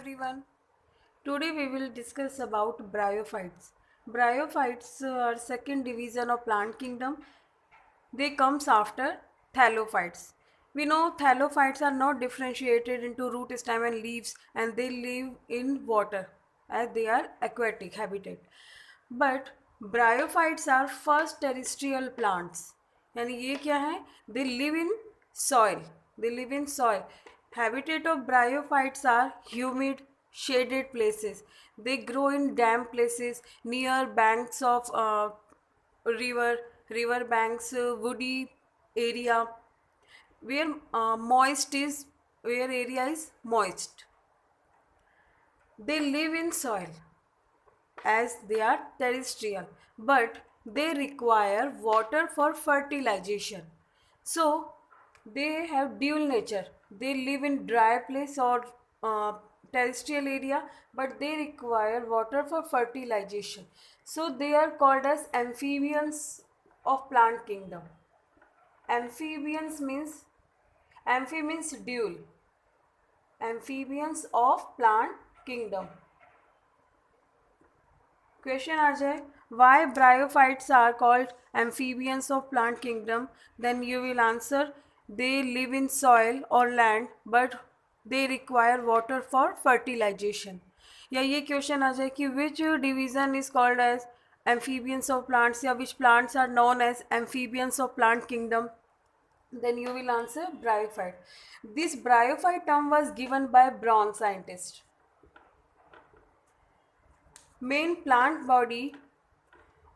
everyone. Today we will discuss about bryophytes. Bryophytes are second division of plant kingdom. They comes after thallophytes. We know thallophytes are not differentiated into root, stem and leaves, and they live in water as they are aquatic habitat. But bryophytes are first terrestrial plants. यानी ये क्या है? They live in soil. They live in soil. Habitat of bryophytes are humid, shaded places. They grow in damp places near banks of river banks, woody area where where area is moist. They live in soil as they are terrestrial, but they require water for fertilization. So they have dual nature. They live in dry place or terrestrial area, but they require water for fertilization. So they are called as amphibians of plant kingdom. Amphibians means amphi means dual. Amphibians of plant kingdom. Question आ जाए, why bryophytes are called amphibians of plant kingdom? Then you will answer, they live in soil or land but they require water for fertilization. या ये question आ जाए कि which division is called as amphibians of plants या which plants are known as amphibians of plant kingdom? Then you will answer bryophyte. This bryophyte term was given by Braun scientist. Main plant body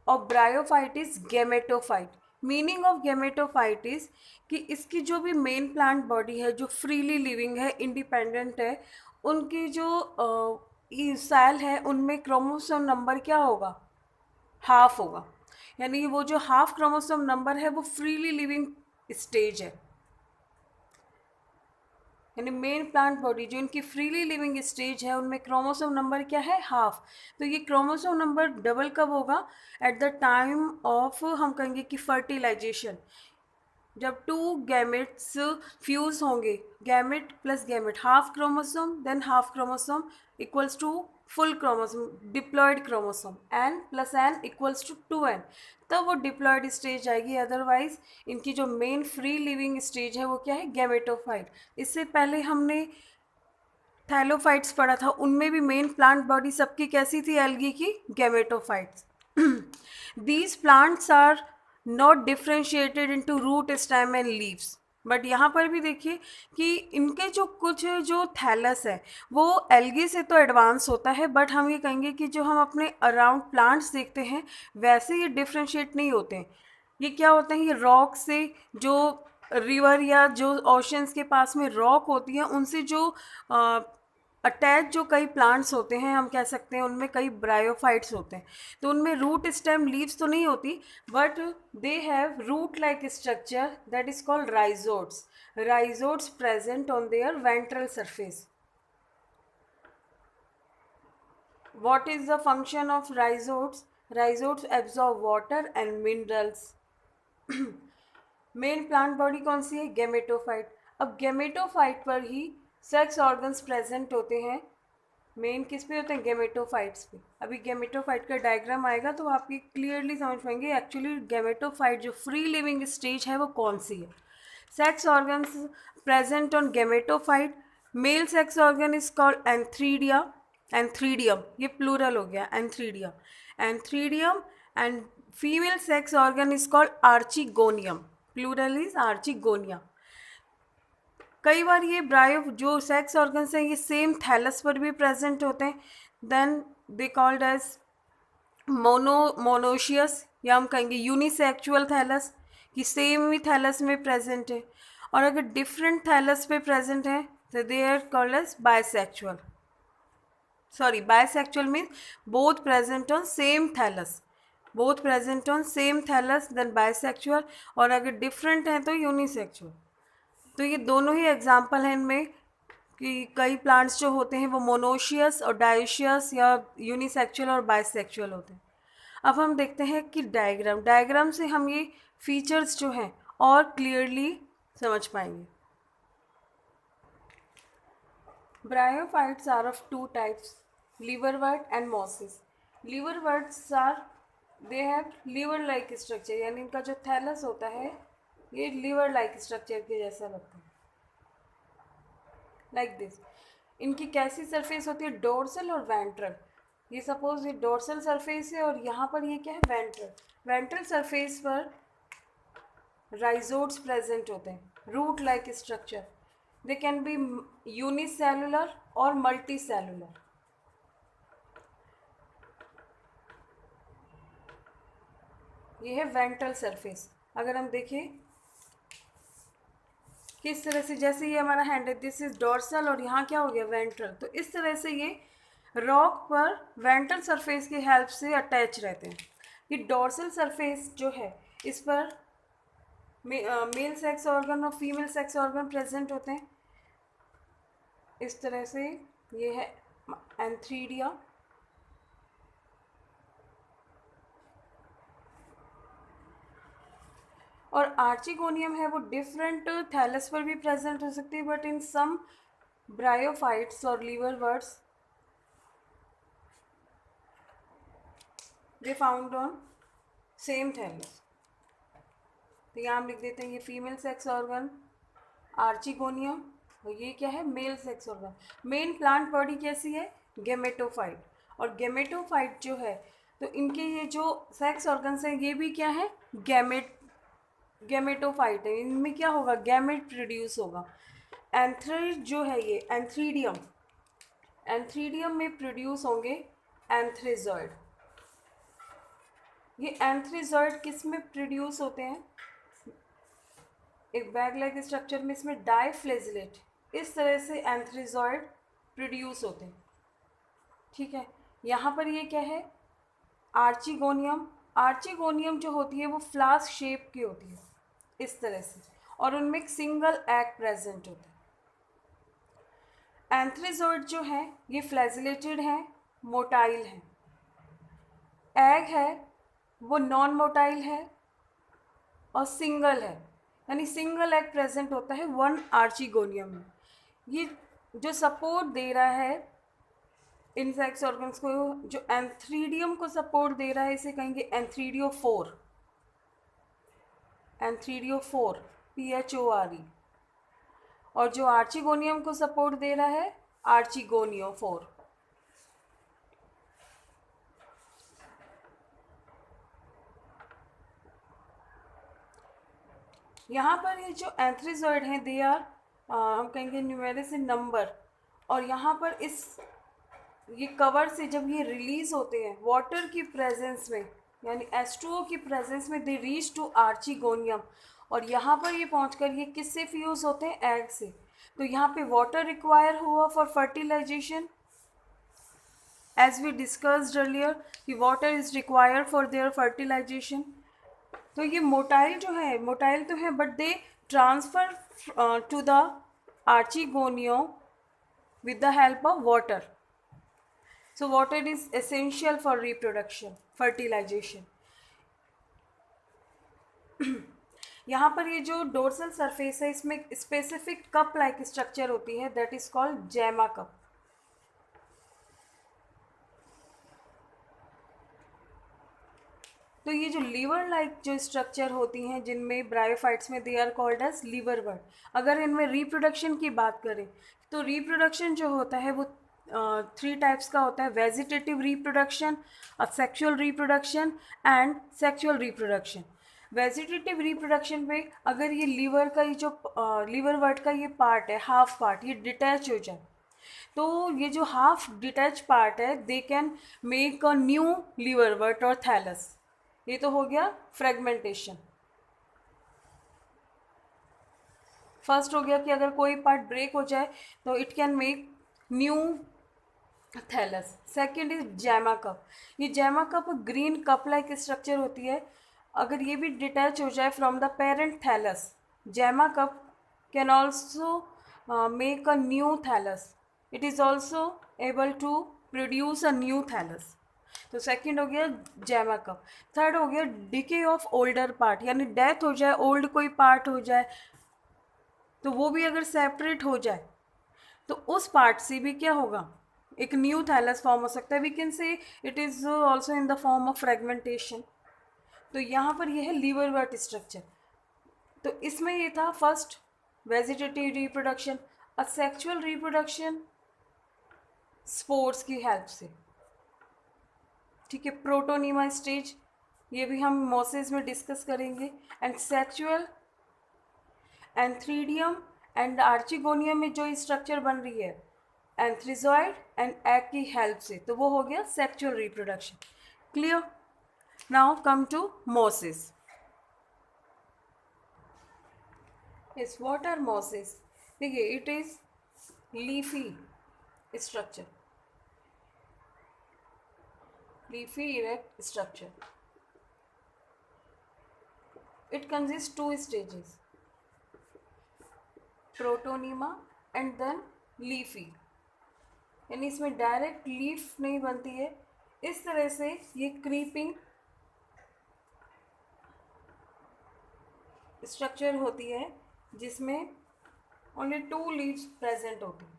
of bryophyte is gametophyte. Meaning of gametophyte is कि इसकी जो भी main plant body है जो freely living है, independent है, उनकी जो सेल है उनमें क्रोमोसोम नंबर क्या होगा? हाफ होगा. यानी वो जो हाफ क्रोमोसोम नंबर है वो फ्रीली लिविंग स्टेज है. यानी मेन प्लांट बॉडी जो इनकी फ्रीली लिविंग स्टेज है उनमें क्रोमोसोम नंबर क्या है? हाफ. तो ये क्रोमोसोम नंबर डबल कब होगा? एट द टाइम ऑफ, हम कहेंगे कि फर्टिलाइजेशन. जब टू गैमेट्स फ्यूज होंगे, gamete plus gamete, half chromosome then half chromosome equals to full chromosome, diploid chromosome, N plus N equals to 2n, तब वो diploid stage आएगी. अदरवाइज इनकी जो मेन फ्री लिविंग स्टेज है वो क्या है? गैमेटोफाइट. इससे पहले हमने थैलोफाइट्स पढ़ा था, उनमें भी मेन प्लांट बॉडी सबकी कैसी थी? एल्गी की, gametophytes. These plants are not differentiated into root, stem and leaves. But यहाँ पर भी देखिए कि इनके जो कुछ जो थैलस है वो एल्गी से तो एडवांस होता है, बट हम ये कहेंगे कि जो हम अपने अराउंड प्लांट्स देखते हैं वैसे ये डिफ्रेंशिएट नहीं होते हैं. ये क्या होते हैं? ये रॉक से, जो रिवर या जो ओशंस के पास में रॉक होती है उनसे जो अटैच जो कई प्लांट्स होते हैं, हम कह सकते हैं उनमें कई ब्रायोफाइट्स होते हैं. तो उनमें रूट, स्टेम, लीव्स तो नहीं होती, but they have root like structure that is called rhizoids. Rhizoids present on their ventral surface. What is the function of rhizodes? Rhizodes absorb water and minerals. Main plant body कौन सी है? Gametophyte. अब gametophyte पर ही sex organs present होते हैं. Main किस पे होते हैं? गेमेटोफाइट्स पे. अभी गेमेटोफाइट का डायग्राम आएगा तो आप ये क्लियरली समझ पाएंगे एक्चुअली गेमेटोफाइट जो फ्री लिविंग स्टेज है वो कौन सी है. Sex organs present on gametophyte. Male sex organ is called antheridia, antheridium, ये प्लूरल हो गया, antheridia, antheridium. And female sex organ is called archegonium, plural is archegonia. कई बार ये ब्रायो जो सेक्स ऑर्गन्स हैं ये सेम थैलस पर भी प्रेजेंट होते हैं. Then they called as monoecious, या हम कहेंगे यूनिसेक्चुअल थैलस, कि सेम ही थैलस में प्रेजेंट है. और अगर डिफरेंट थैलस पे प्रेजेंट है तो they are called as bisexual. Sorry, bisexual means both present on same thallus, both present on same thallus, then bisexual. और अगर डिफरेंट है तो यूनिसेक्चुअल. तो ये दोनों ही एग्जाम्पल हैं इनमें कि कई प्लांट्स जो होते हैं वो मोनोशियस और डायोशियस या यूनिसेक्चुअल और बायसेक्चुअल होते हैं. अब हम देखते हैं कि डायग्राम से हम ये फीचर्स जो हैं और क्लियरली समझ पाएंगे. Bryophytes are of two types, liverwort and mosses. Liverworts are, they have liver-like structure, यानी इनका जो थैलस होता है ये liver-like structure के जैसा लगता है, like this. इनकी कैसी सरफेस होती है, डोर्सल और वेंट्रल. ये सपोज ये डोर्सल सरफेस है और यहाँ पर ये क्या है, वेंट्रल. वेंट्रल सरफेस पर राइजोड्स प्रेजेंट होते हैं, root like structure. They can be unicellular और मल्टी सेलुलर. ये है वेंट्रल सरफेस. अगर हम देखें किस तरह से, जैसे ये हमारा हैंड है, दिस इज डोर्सल और यहाँ क्या हो गया, वेंट्रल. तो इस तरह से ये रॉक पर वेंट्रल सरफेस की हेल्प से अटैच रहते हैं. ये डोर्सल सरफेस जो है इस पर मेल सेक्स ऑर्गन और फीमेल सेक्स ऑर्गन प्रेजेंट होते हैं. इस तरह से ये है एंथ्रीडिया. और आर्चिगोनियम है वो डिफरेंट थैलस पर भी प्रेजेंट हो सकती है, बट इन सम ब्रायोफाइट्स और liverworts they found on same thallus. तो यहाँ हम लिख देते हैं ये फीमेल सेक्स ऑर्गन आर्चिगोनियम, और ये क्या है, mail sex organ. Main plant body कैसी है, गेमेटोफाइट. और गेमेटोफाइट जो है तो इनके ये जो सेक्स ऑर्गन्स हैं ये भी क्या है, गेमेटोफाइट है. इनमें क्या होगा, गैमेट प्रोड्यूस होगा. एंथ्राइड जो है ये एंथ्रीडियम, एंथ्रीडियम में प्रोड्यूस होंगे एंथ्रेजॉइड. ये एंथ्रेजॉइड किस में प्रोड्यूस होते हैं, एक बैग लाइक स्ट्रक्चर में, इसमें डाइफ्लेजिलेट. इस तरह से एंथ्रेजॉइड प्रोड्यूस होते हैं. ठीक है. यहाँ पर ये क्या है, आर्चिगोनियम. आर्चिगोनियम जो होती है वो फ्लास्क शेप की होती है इस तरह से, और उनमें एक सिंगल एग प्रेजेंट होता है. एंथ्रेजॉइड जो है ये फ्लैजिलेटेड है, मोटाइल है. एग है वो नॉन मोटाइल है और सिंगल है, यानी सिंगल एग प्रेजेंट होता है वन आर्चिगोनियम में. ये जो सपोर्ट दे रहा है इन सेक्स ऑर्गन्स को, जो एंथ्रीडियम को सपोर्ट दे रहा है, इसे कहेंगे एंथ्रीडियोफोर. एंथ्रीडियोफोर PHORE. और जो आर्चिगोनियम को सपोर्ट दे रहा है आर्चिगोनियोफोर. यहाँ पर ये जो एंथ्रेजॉइड हैं दे आर, हम कहेंगे न्यूमेरस इन नंबर. और यहाँ पर इस ये कवर से जब ये रिलीज होते हैं वाटर की प्रेजेंस में, यानी H2O की प्रेजेंस में, दे रीच टू आर्चिगोनियम. और यहाँ पर ये पहुँचकर ये किससे फ्यूज होते हैं, एग से. तो यहाँ पे वाटर रिक्वायर हुआ for fertilization, as we discussed earlier कि water is required for their fertilization. तो ये मोटाइल जो है, मोटाइल तो है but they transfer to the archegonium with the help of water. So water is essential for reproduction, fertilization. यहाँ पर ये जो डोर्सल सरफेस है इसमें स्पेसिफिक कप लाइक स्ट्रक्चर होती है, दैट इज कॉल्ड जैमा कप. तो ये जो लीवर लाइक जो स्ट्रक्चर होती हैं जिनमें ब्रायोफाइट्स में, they are called as liverwort. अगर इनमें रिप्रोडक्शन की बात करें तो रिप्रोडक्शन जो होता है वो 3 टाइप्स का होता है, vegetative reproduction, sexual reproduction and sexual reproduction. Vegetative reproduction में अगर ये लीवर का ये जो लिवरवर्ट का ये पार्ट है, हाफ पार्ट, ये डिटैच हो जाए, तो ये जो हाफ डिटैच पार्ट है they can make a new liverwort और थैलस. ये तो हो गया फ्रेगमेंटेशन. फर्स्ट हो गया कि अगर कोई पार्ट ब्रेक हो जाए तो it can make new thallus. Second is gemma cup. ये gemma cup green cup like structure होती है. अगर ये भी डिटैच हो जाए from the parent thallus, gemma cup can also make a new thallus. It is also able to produce a new thallus. तो second हो गया जैमा कप. थर्ड हो गया डिके ऑफ ओल्डर पार्ट, यानी डेथ हो जाए, ओल्ड कोई part हो जाए तो वो भी अगर सेपरेट हो जाए तो उस पार्ट से भी क्या होगा, एक न्यू थैलस फॉर्म हो सकता है. We can say it is also in the form of fragmentation. तो यहाँ पर यह है लीवरवर्ट स्ट्रक्चर. तो इसमें ये था first vegetative reproduction, asexual reproduction spores की हेल्प से. ठीक है, प्रोटोनीमा स्टेज ये भी हम मोसेस में डिस्कस करेंगे. And sexual antheridium and archegonium में जो स्ट्रक्चर बन रही है एंथ्रिजॉइड एंड एग की हेल्प से, तो वो हो गया sexual reproduction. Clear. Now come to mosses. Yes, what are mosses? देखिए, it is leafy structure, leafy erect structure. It consists two stages, protonema and then leafy. यानी इसमें डायरेक्ट लीफ नहीं बनती है, इस तरह से ये क्रीपिंग स्ट्रक्चर होती है जिसमें ओनली 2 लीव्स प्रेजेंट होती हैं.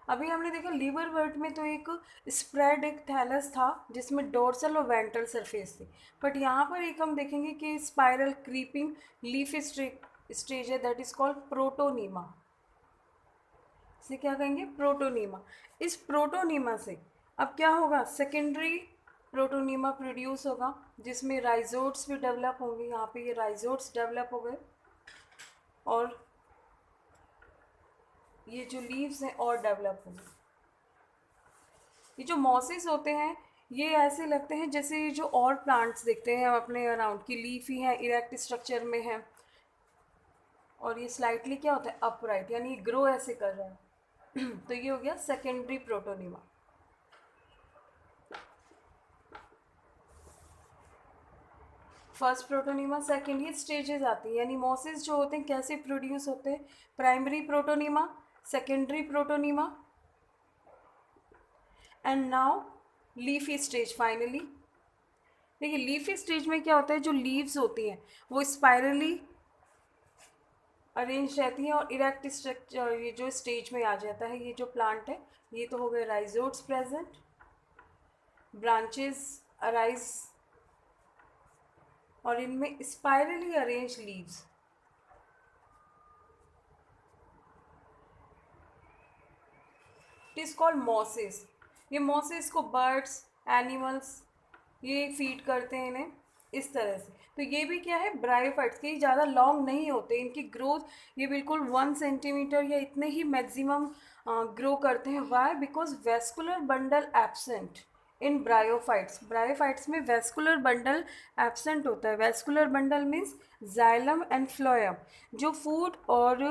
अभी हमने देखा लीवरवर्ट में तो एक स्प्रेड एक थैलस था जिसमें डोर्सल और वेंट्रल सरफेस थी. बट यहाँ पर एक हम देखेंगे कि स्पाइरल क्रीपिंग लीफ स्टेज है, दैट इज कॉल्ड प्रोटोनीमा. इसे क्या कहेंगे, प्रोटोनीमा. इस प्रोटोनीमा से अब क्या होगा, सेकेंडरी प्रोटोनीमा प्रोड्यूस होगा जिसमें राइजोट्स भी डेवलप होंगे. यहाँ पे ये राइजोट्स डेवलप हो गए और ये जो लीव्स हैं और डेवलप होंगे. ये जो मॉसेस होते हैं ये ऐसे लगते हैं जैसे जो और प्लांट्स देखते हैं हम अपने अराउंड की, लीफी है, इरेक्ट स्ट्रक्चर में है, और ये स्लाइटली क्या होता है, अपराइट, यानी ग्रो ऐसे कर रहा है. तो ये हो गया secondary protonema. First protonema, second, ये स्टेजेस आती हैं. यानी मॉसेस जो होते हैं कैसे प्रोड्यूस होते हैं, primary protonema, secondary protonema, and now leafy stage finally. देखिए, लीफी स्टेज में क्या होता है, जो लीव्स होती हैं वो स्पाइरली अरेंज रहती हैं और इरेक्ट स्ट्रक्चर ये जो स्टेज में आ जाता है. ये जो प्लांट है ये तो हो गए राइजोट्स प्रेजेंट, ब्रांचेस अराइज और इनमें spirally arrange leaves. It is called mosses. ये मॉसेस को बर्ड्स, एनिमल्स ये फीड करते हैं इन्हें इस तरह से. तो ये भी क्या है, ब्रायोफाइट्स के ज़्यादा लॉन्ग नहीं होते, इनकी ग्रोथ ये बिल्कुल 1 सेंटीमीटर या इतने ही मैक्सिमम ग्रो करते हैं. Why, because vascular bundle absent in bryophytes. Bryophytes में वेस्कुलर बंडल एब्सेंट होता है. Vascular bundle means xylem and phloem, जो फूड और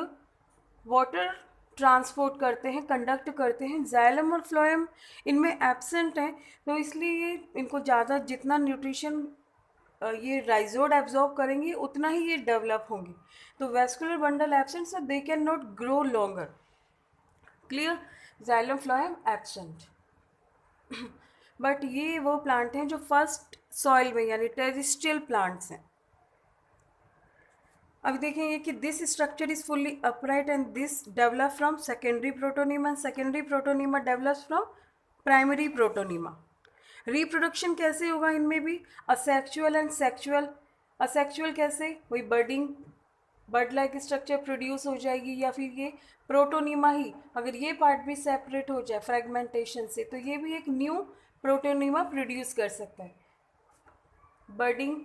वाटर ट्रांसपोर्ट करते हैं, कंडक्ट करते हैं. जाइलम और फ्लोएम इनमें एब्सेंट हैं, तो इसलिए इनको ज़्यादा जितना न्यूट्रिशन ये राइजोड एब्जॉर्ब करेंगे उतना ही ये डेवलप होंगे. तो vascular bundle absent, so they can not grow longer. Clear. Xylem phloem absent. But ये वो प्लांट हैं जो फर्स्ट सॉइल में यानी टेरेस्ट्रियल प्लांट्स हैं. अब देखेंगे कि this structure is fully upright and this develop from secondary protonema. Secondary protonema develops from primary protonema. Reproduction कैसे होगा इनमें भी, असेक्सुअल एंड सेक्सुअल. असेक्सुअल कैसे, वही बर्डिंग, बर्ड लाइक स्ट्रक्चर प्रोड्यूस हो जाएगी, या फिर ये प्रोटोनीमा ही अगर ये पार्ट भी सेपरेट हो जाए फ्रेगमेंटेशन से तो ये भी एक न्यू प्रोटोनीमा प्रोड्यूस कर सकता है. बर्डिंग,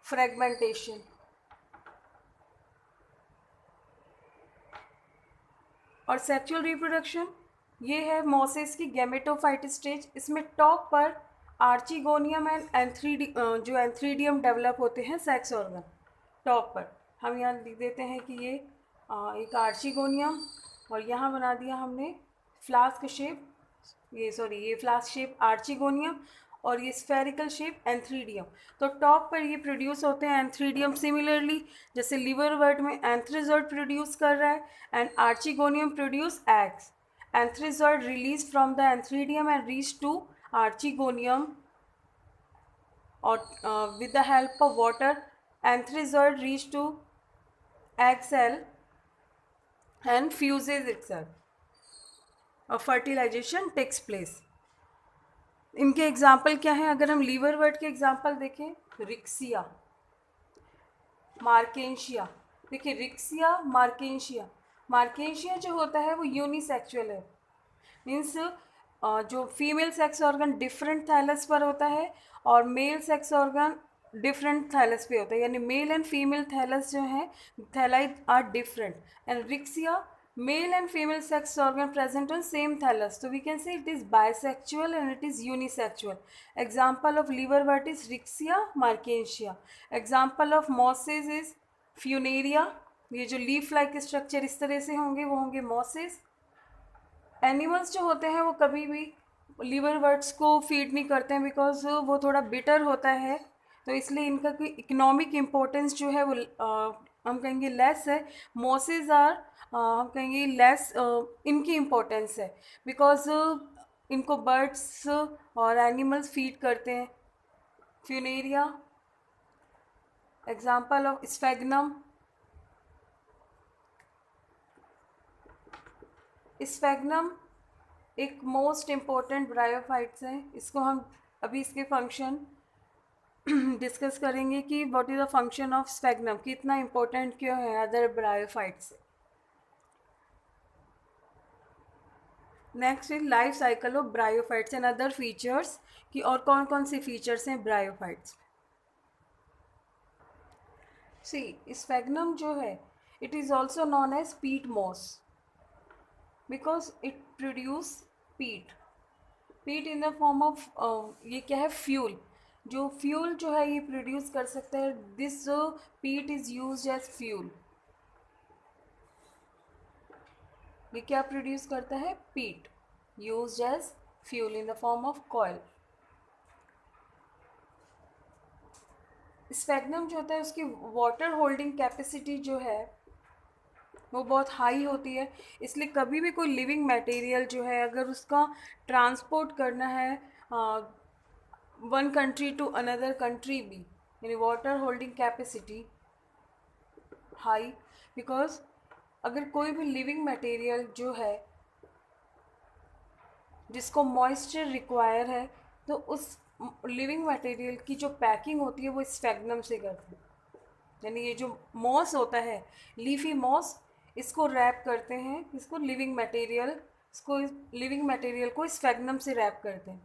फ्रेगमेंटेशन. और सेक्सुअल रिप्रोडक्शन ये है मॉसेस की गैमेटोफाइट स्टेज. इसमें टॉप पर आर्चिगोनियम एंड जो एंथ्रीडियम डेवलप होते हैं सेक्स ऑर्गन. टॉप पर हम यहाँ लिख देते हैं कि ये एक आर्चिगोनियम, और यहाँ बना दिया हमने फ्लास्क शेप, ये फ्लास्क शेप आर्चिगोनियम, और ये स्फेरिकल शेप एंथ्रीडियम. तो टॉप पर ये प्रोड्यूस होते हैं एंथ्रीडियम. सिमिलरली जैसे लिवरवर्ट में एंथ्रिजॉइड प्रोड्यूस कर रहा है and archegonium produce eggs. Antherozoid release from the antheridium and reach to archegonium, और with the help of water anthrizoid reach to egg cell and fuses itself. A fertilization takes place. इनके example क्या है? अगर हम liverwort के example देखें, Riccia, Marchantia. देखिए Riccia, Marchantia. Marchantia जो होता है वो यूनिसेक्सुअल है. मीन्स जो female sex organ different thallus पर होता है और male sex organ different thallus पे होता है, यानी मेल एंड फीमेल थैलस जो है, thalli are different. And Riccia, male and female sex organ present on same thallus, so we can say it is bisexual and it is unisexual. Example of liverwort is Rixia, Markensia. Example of mosses is Funaria. ये जो leaf like structure इस तरह से होंगे वो होंगे mosses. Animals जो होते हैं वो कभी भी लीवर वर्ड्स को फीड नहीं करते हैं बिकॉज वो थोड़ा बिटर होता है, तो इसलिए इनका कोई इकोनॉमिक इम्पोर्टेंस जो है वो हम कहेंगे लेस है. मॉसेस आर हम कहेंगे लेस इनकी इम्पोर्टेंस है बिकॉज इनको बर्ड्स और एनिमल्स फीड करते हैं. Funaria. Example of sphagnum. Sphagnum एक मोस्ट इम्पोर्टेंट ब्रायोफाइट्स हैं. इसको हम अभी इसके फंक्शन डिस्कस करेंगे कि what is the function of sphagnum, कि इतना इम्पोर्टेंट क्यों है अदर ब्रायोफाइट से. Next is life cycle of bryophytes and other features, कि और कौन कौन से फीचर्स हैं ब्रायोफाइट्स. सी स्फेगनम जो है it is also known as peat moss because it produce peat. Peat in the form of ये क्या है, फ्यूल. जो फ्यूल जो है ये प्रोड्यूस कर सकता है. दिस पीट इज यूज एज फ्यूल. ये क्या प्रोड्यूस करता है? Peat use as fuel in the form of coal. Sphagnum जो होता है उसकी वाटर होल्डिंग कैपेसिटी जो है वो बहुत हाई होती है, इसलिए कभी भी कोई लिविंग मटेरियल जो है अगर उसका ट्रांसपोर्ट करना है one country to another country भी, यानी water holding capacity high. Because अगर कोई भी लिविंग मटेरियल जो है जिसको मॉइस्चर रिक्वायर है तो उस लिविंग मटेरियल की जो पैकिंग होती है वो स्फेगनम से करते हैं. यानी ये जो मॉस होता है, लीफी मॉस, इसको रैप करते हैं, इसको लिविंग मटेरियल, इसको लिविंग मटेरियल को स्फेगनम से रैप करते हैं.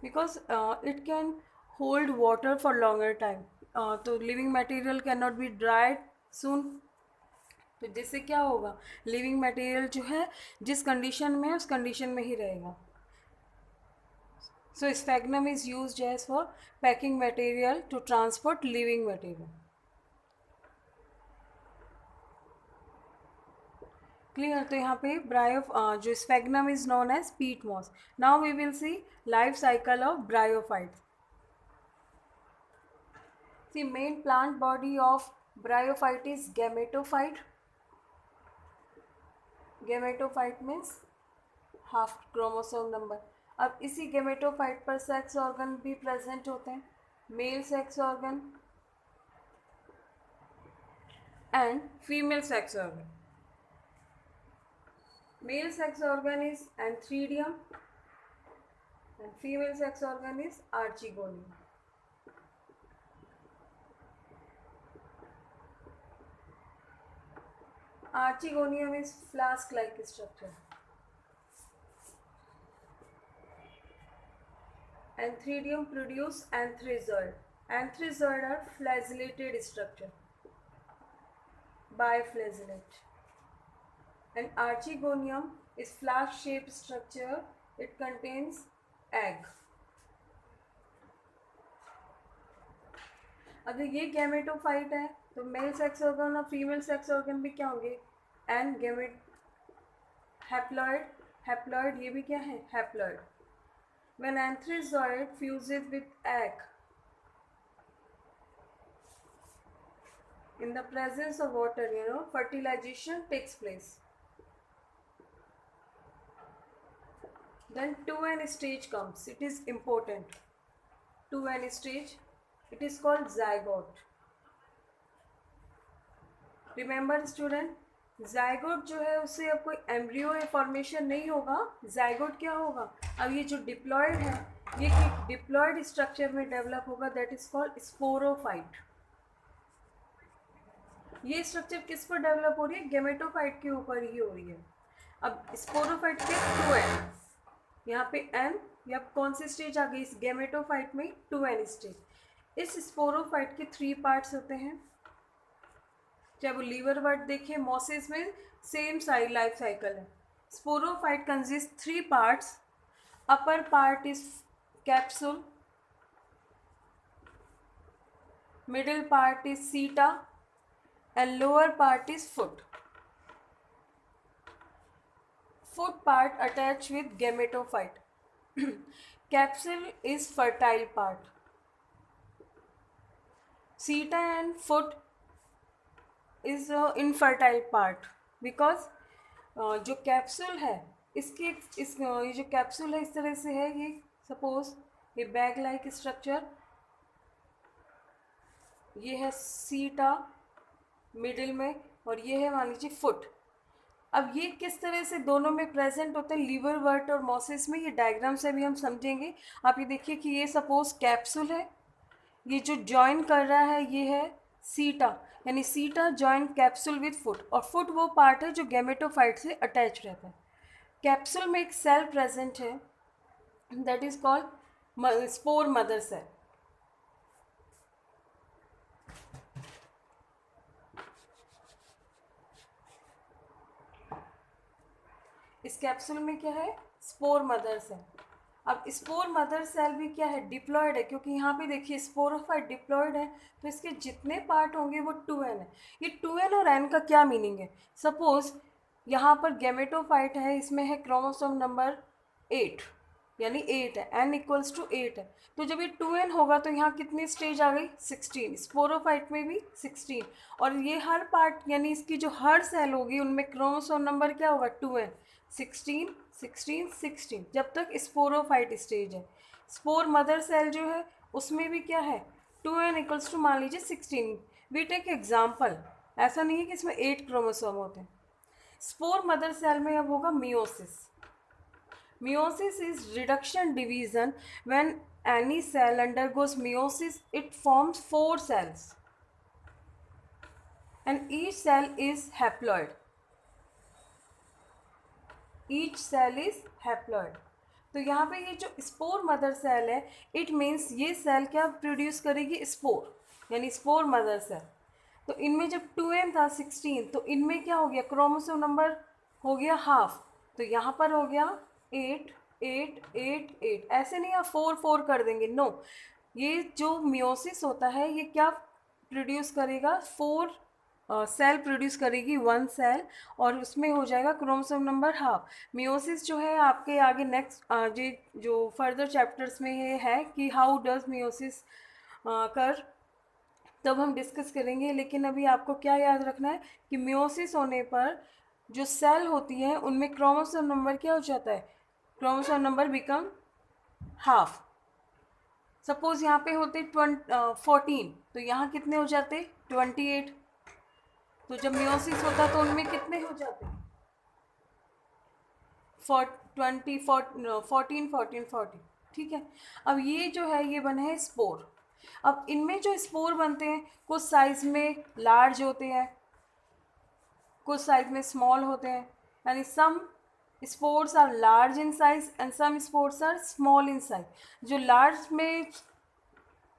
Because it can hold water for longer time. तो living material can not be dried soon. तो जिससे क्या होगा, लिविंग मटेरियल जो है जिस कंडीशन में है उस कंडीशन में ही रहेगा. So sphagnum is used as for packing material to transport living material. Clear? तो यहाँ पे जो sphagnum is known as peat moss. Now we will see life cycle of bryophytes. The main plant body of bryophyte is gametophyte. Gametophyte means half chromosome number. अब इसी gametophyte पर sex organ भी present होते हैं, mail sex organ and female sex organ. Mail sex organ is antheridium and female sex organ is archegonium. Archegonium is flask like structure. Antheridium produce anthrazoid. Anthrazoid are flagellated structure, biflagellate. And Archegonium is flask-shaped structure. It contains egg. अगर ये gametophyte है तो mail sex organ और female sex organ भी क्या होंगे? And gamete haploid. Haploid ये भी क्या है? Haploid. When anthrazoid fuses with egg in the presence of water, fertilization takes place. Then 2N stage comes. It is important. 2N stage. It is called zygote. Remember student, zygote जो है उससे अब कोई embryo formation नहीं होगा। Zygote क्या होगा, अब ये जो डिप्लॉयड है ये डिप्लॉयड स्ट्रक्चर में डेवलप होगा, दैट इज कॉल्ड स्पोरोफाइट। ये स्ट्रक्चर किस पर डेवलप हो रही है, गेमेटोफाइट के ऊपर ही हो रही है। अब स्पोरोफाइट के 2n, यहाँ पे n, या कौन सी स्टेज आ गई इस गेमेटोफाइट में, 2n स्टेज। इस स्पोरोफाइट के 3 पार्ट्स होते हैं, चाहे वो लीवर वर्ड देखें, मॉसिस में सेम लाइफ साइकिल है। Sporophyte consist 3 parts, upper part is capsule, middle part is सीटा and lower part is foot. Foot part attached with gametophyte. Capsule is fertile part. Seta and foot is infertile part because जो capsule है इसके ये जो capsule है इस तरह से है, ये सपोज ये बैग लाइक स्ट्रक्चर, ये है सीटा मिडिल में, और ये है मान लीजिए फुट। अब ये किस तरह से दोनों में प्रेजेंट होते हैं लीवर वर्ट और मॉसिस में, ये डायग्राम से भी हम समझेंगे। आप ये देखिए कि ये सपोज कैप्सूल है, ये जो जॉइन कर रहा है ये है सीटा, यानी सीटा जॉइन कैप्सूल विथ फुट, और फुट वो पार्ट है जो गैमेटोफाइट से अटैच रहता है। कैप्सूल में एक सेल प्रेजेंट है, that is called spore mother cell. इस कैप्सूल में क्या है, स्पोर मदर सेल। अब स्पोर मदर सेल भी क्या है, डिप्लॉयड है, क्योंकि यहाँ पे देखिए स्पोरोफाइट डिप्लॉयड है, तो इसके जितने पार्ट होंगे वो 2n है। ये 2n और n का क्या मीनिंग है, सपोज यहाँ पर गैमेटोफाइट है, इसमें है क्रोमोसोम नंबर 8, यानी 8 है, n इक्वल्स टू 8 है, तो जब ये 2n होगा तो यहाँ कितनी स्टेज आ गई, 16। स्पोरोफाइट में भी 16, और ये हर पार्ट यानी इसकी जो हर सेल होगी उनमें क्रोमोसोम नंबर क्या होगा, 2n, 16 16 16, जब तक स्पोरोफाइट स्टेज है। स्पोर मदर सेल जो है उसमें भी क्या है, 2n इक्वल्स टू मान लीजिए 16। वी टेक एग्जाम्पल, ऐसा नहीं है कि इसमें 8 क्रोमोसोम होते हैं। स्पोर मदर सेल में अब होगा meiosis. Meiosis is reduction division, when any cell undergoes meiosis it forms 4 cells and each cell is haploid. Each cell is haploid. तो यहाँ पे ये जो स्पोर मदर सेल है, इट मीन्स ये सेल क्या प्रोड्यूस करेगी, स्पोर, यानी स्पोर मदर सेल। तो इनमें जब 2n था 16, तो इनमें क्या हो गया, क्रोमोसोम नंबर हो गया हाफ, तो यहाँ पर हो गया 8 8 8 8। ऐसे नहीं आप 4 4 कर देंगे, नो, ये जो मियोसिस होता है ये क्या प्रोड्यूस करेगा, 4 सेल प्रोड्यूस करेगी, 1 सेल, और उसमें हो जाएगा क्रोमोसोम नंबर हाफ। मियोसिस जो है आपके आगे नेक्स्ट जो फर्दर चैप्टर्स में ये है कि हाउ डज मियोसिस कर, तब हम डिस्कस करेंगे। लेकिन अभी आपको क्या याद रखना है कि मियोसिस होने पर जो सेल होती है उनमें क्रोमोसोम नंबर क्या हो जाता है, chromosome number become half. Suppose यहाँ पे होते 14, तो यहाँ कितने हो जाते, 28। तो जब मियोसिस होता तो उनमें कितने हो जाते, 14 ठीक है। अब ये जो है ये बने हैं स्पोर। अब इनमें जो स्पोर बनते हैं कुछ साइज में लार्ज होते हैं, कुछ साइज में स्मॉल होते हैं, यानी some spores are large in size and some spores are small in size. जो लार्ज में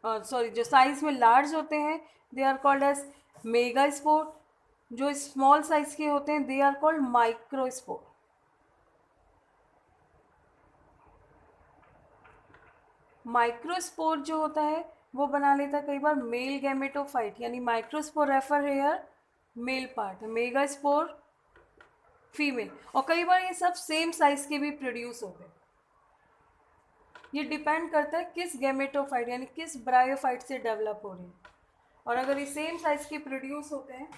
जो साइज में लार्ज होते हैं they are called as mega spore, जो स्मॉल साइज के होते हैं दे आर कॉल्ड माइक्रोस्पोर। माइक्रोस्पोर जो होता है वो बना लेता है कई बार मेल गैमेटोफाइट, यानी microspore refer here male part, mega spore female, और कई बार ये सब सेम साइज के भी प्रोड्यूस होते हैं। ये डिपेंड करता है किस गैमेटोफाइट यानी किस ब्रायोफाइट से डेवलप हो रही है, और अगर ये सेम साइज के प्रोड्यूस होते हैं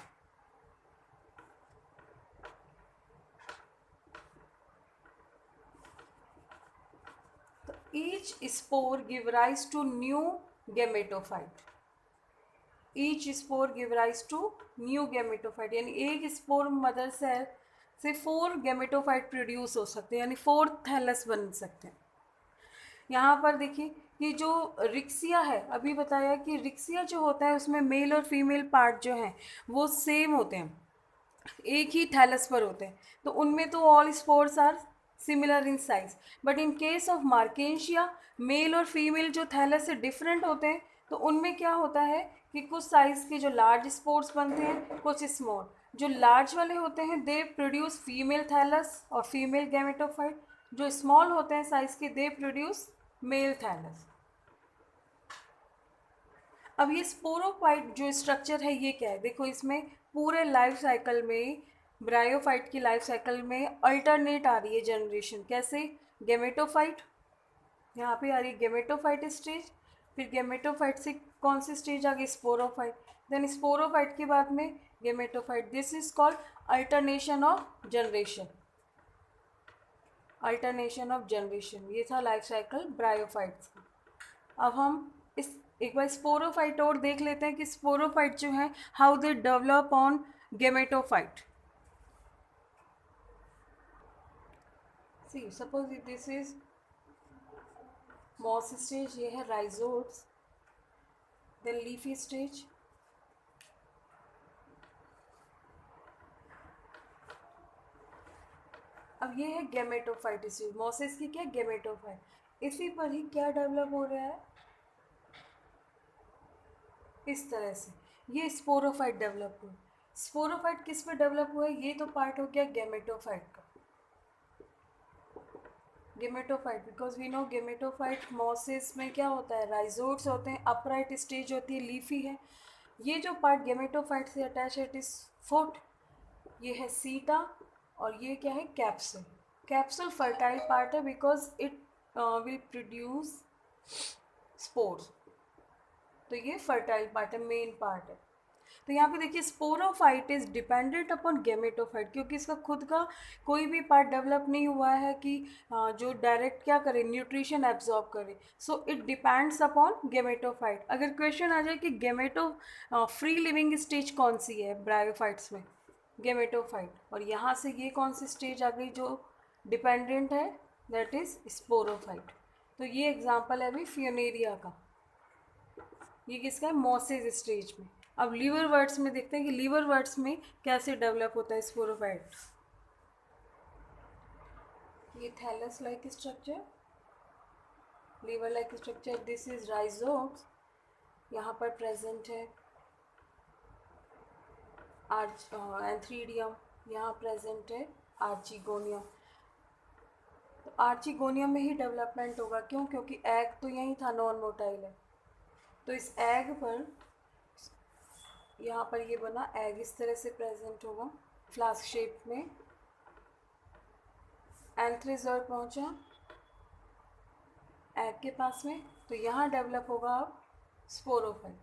each spore give rise to new gametophyte. Each spore give rise to new gametophyte, यानी एक स्पोर मदर सेल से 4 गैमेटोफाइट प्रोड्यूस हो सकते हैं, यानी 4 थैलस बन सकते हैं। यहाँ पर देखिए कि जो रिक्सिया है, अभी बताया कि रिक्सिया जो होता है उसमें मेल और फीमेल पार्ट जो हैं वो सेम होते हैं, एक ही थैलस पर होते हैं, तो उनमें तो all spores are similar in size. But in case of मार्केशिया मेल और फीमेल जो थैलस से डिफरेंट होते हैं, तो उनमें क्या होता है कि कुछ साइज के जो लार्ज स्पोर्स बनते हैं, कुछ स्मॉल। जो लार्ज वाले होते हैं दे प्रोड्यूस फीमेल थैलस और फीमेल गैमेटोफाइट, जो स्मॉल होते हैं साइज के दे प्रोड्यूस मेल थैलस। अब ये स्पोरोफाइट जो स्ट्रक्चर है ये क्या है, देखो इसमें पूरे लाइफ साइकिल में, ब्रायोफाइट की लाइफ साइकिल में अल्टरनेट आ रही है जनरेशन। कैसे? गेमेटोफाइट, यहाँ पे आ रही है गेमेटोफाइट स्टेज, फिर गेमेटोफाइट से कौन सी स्टेज आ गई? स्पोरोफाइट, देन स्पोरोफाइट के बाद में gametophyte. This is called alternation of generation, alternation of generation. ये था लाइफ साइकिल ब्रायोफाइट्स का। अब हम इस एक बार स्पोरोफाइट और देख लेते हैं कि स्पोरोफाइट जो है how they develop on gametophyte. See suppose this is moss stage, ये है राइजोट्स, देन लीफी स्टेज, अब ये है गेमेटोफाइट स्टेज। मॉसेस की क्या? गेमेटोफाइट। इसी पर ही क्या डेवलप हो रहा है? इस तरह से ये स्पोरोफाइट डेवलप हुआ। स्पोरोफाइट किस पे डेवलप हुआ है? ये तो पार्ट हो गया गेमेटोफाइट का। Gametophyte, because we know gametophyte mosses में क्या होता है? राइजोट्स होते हैं, अपराइट स्टेज होती है, लीफी है। ये जो पार्ट गेमेटोफाइट से अटैच है इट इज फुट, ये है सीटा, और ये क्या है? कैप्सूल। कैप्सूल फर्टाइल पार्ट है because it will produce spores, तो ये फर्टाइल पार्ट है, मेन पार्ट है। तो यहाँ पे देखिए sporophyte is dependent upon gametophyte, क्योंकि इसका खुद का कोई भी पार्ट डेवलप नहीं हुआ है कि जो डायरेक्ट क्या करे? न्यूट्रिशन एब्जॉर्ब करे। So it depends upon gametophyte. अगर क्वेश्चन आ जाए कि गेमेटो फ्री लिविंग स्टेज कौन सी है ब्रायोफाइट्स में? गेमेटोफाइट। और यहाँ से ये कौन सी स्टेज आ गई जो डिपेंडेंट है? That is sporophyte. तो ये एग्जाम्पल है अभी फ्यूनेरिया का। ये किसका है? मॉसेज स्टेज में। अब लीवर वर्ड्स में देखते हैं कि लीवर वर्ड्स में कैसे डेवलप होता है स्पोरोफाइट। ये thallus like structure, liver like structure, this is rhizomes, यहाँ पर प्रेजेंट है एंथ्रीडियम, यहाँ प्रेजेंट है आर्चिगोनियम। तो आर्चिगोनियम में ही डेवलपमेंट होगा, क्यों? क्योंकि एग तो यही था, नॉन मोटाइल है। तो इस एग पर, यहाँ पर ये बना एग इस तरह से प्रेजेंट होगा फ्लास्क शेप में। एंथ्रीजॉइड पहुँचा एग के पास में, तो यहाँ डेवलप होगा अब sporophyte.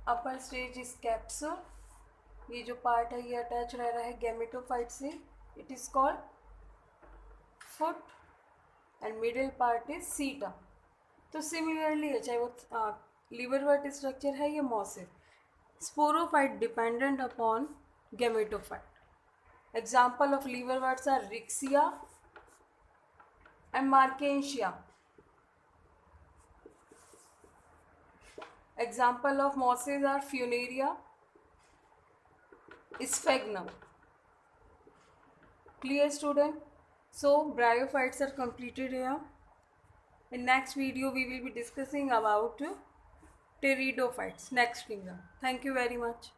Upper stage is capsule, ये जो पार्ट है ये अटैच रह रहा है गेमेटोफाइट से, it is called foot, and middle part is सीटा। तो सिमिलरली है, चाहे वो लीवर वर्ट स्ट्रक्चर है या mosses, sporophyte dependent upon gametophyte. Example of liverworts are Riccia and मार्केशिया। Example of mosses are Funaria, Sphagnum. Clear, student? So bryophytes are completed here. In next video we will be discussing about pteridophytes, next kingdom. Thank you very much.